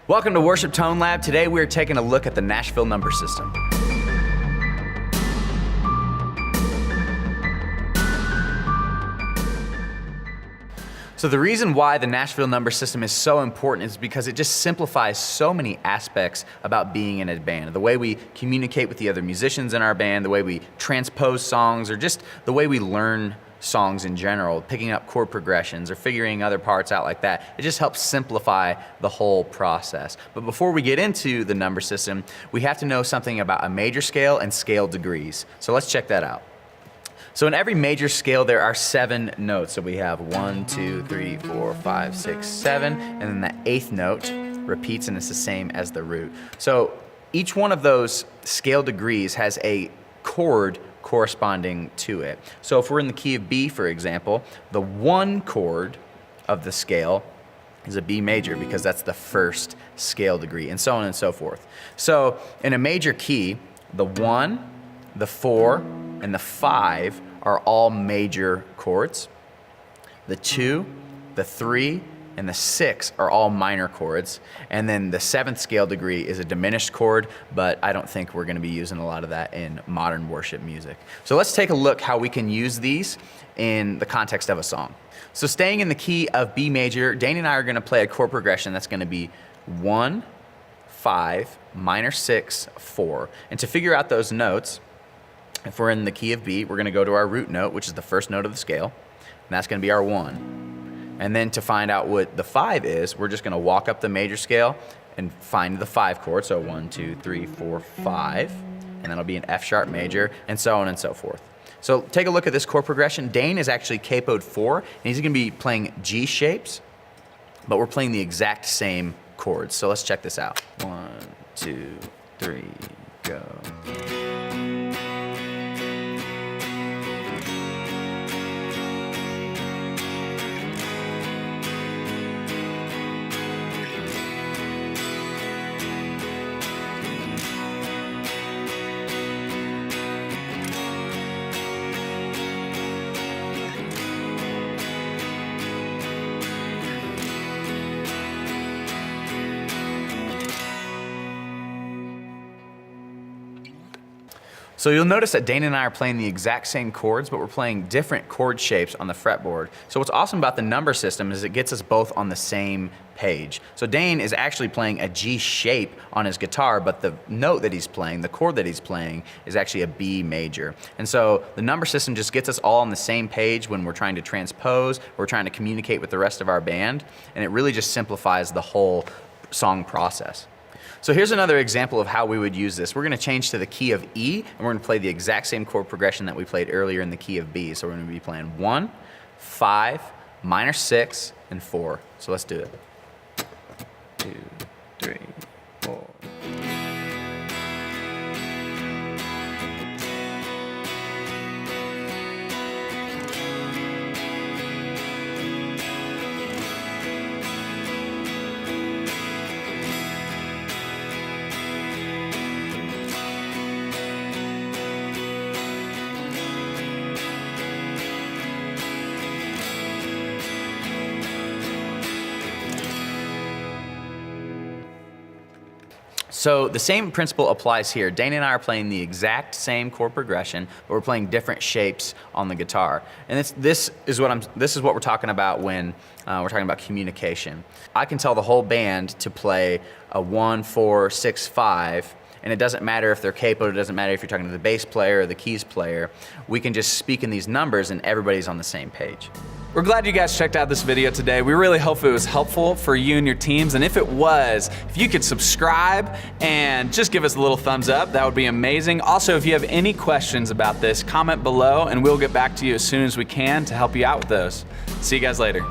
Welcome to Worship Tone Lab. Today we are taking a look at the Nashville Number System. So the reason why the Nashville Number System is so important is because it just simplifies so many aspects about being in a band. The way we communicate with the other musicians in our band, the way we transpose songs, or just the way we learn songs in general, picking up chord progressions or figuring other parts out like that. It just helps simplify the whole process. But before we get into the number system, we have to know something about a major scale and scale degrees. So let's check that out. So in every major scale, there are 7 notes. So we have 1, 2, 3, 4, 5, 6, 7, and then the 8th note repeats and it's the same as the root. So each one of those scale degrees has a chord corresponding to it. So if we're in the key of B, for example, the 1 chord of the scale is a B major because that's the first scale degree, and so on and so forth. So in a major key, the 1, the 4, and the 5 are all major chords. The 2, the 3, and the 6 are all minor chords. And then the 7th scale degree is a diminished chord, but I don't think we're gonna be using a lot of that in modern worship music. So let's take a look how we can use these in the context of a song. So staying in the key of B major, Dane and I are gonna play a chord progression that's gonna be 1, 5, minor 6, 4. And to figure out those notes, if we're in the key of B, we're gonna go to our root note, which is the first note of the scale, and that's gonna be our 1. And then to find out what the 5 is, we're just gonna walk up the major scale and find the 5 chord. So 1, 2, 3, 4, 5, and that'll be an F sharp major, and so on and so forth. So take a look at this chord progression. Dane is actually capoed 4, and he's gonna be playing G shapes, but we're playing the exact same chords. So let's check this out. 1, 2, 3, go. So you'll notice that Dane and I are playing the exact same chords, but we're playing different chord shapes on the fretboard. So what's awesome about the number system is it gets us both on the same page. So Dane is actually playing a G shape on his guitar, but the note that he's playing, the chord that he's playing, is actually a B major. And so the number system just gets us all on the same page when we're trying to transpose, we're trying to communicate with the rest of our band, and it really just simplifies the whole song process. So here's another example of how we would use this. We're gonna change to the key of E, and we're gonna play the exact same chord progression that we played earlier in the key of B. So we're gonna be playing 1, 5, minor 6, and 4. So let's do it. 2, 3, 4. So the same principle applies here. Dane and I are playing the exact same chord progression, but we're playing different shapes on the guitar. And this is what we're talking about when we're talking about communication. I can tell the whole band to play a 1, 4, 6, 5, and it doesn't matter if they're capoed, it doesn't matter if you're talking to the bass player or the keys player. We can just speak in these numbers and everybody's on the same page. We're glad you guys checked out this video today. We really hope it was helpful for you and your teams. And if it was, if you could subscribe and just give us a little thumbs up, that would be amazing. Also, if you have any questions about this, comment below and we'll get back to you as soon as we can to help you out with those. See you guys later.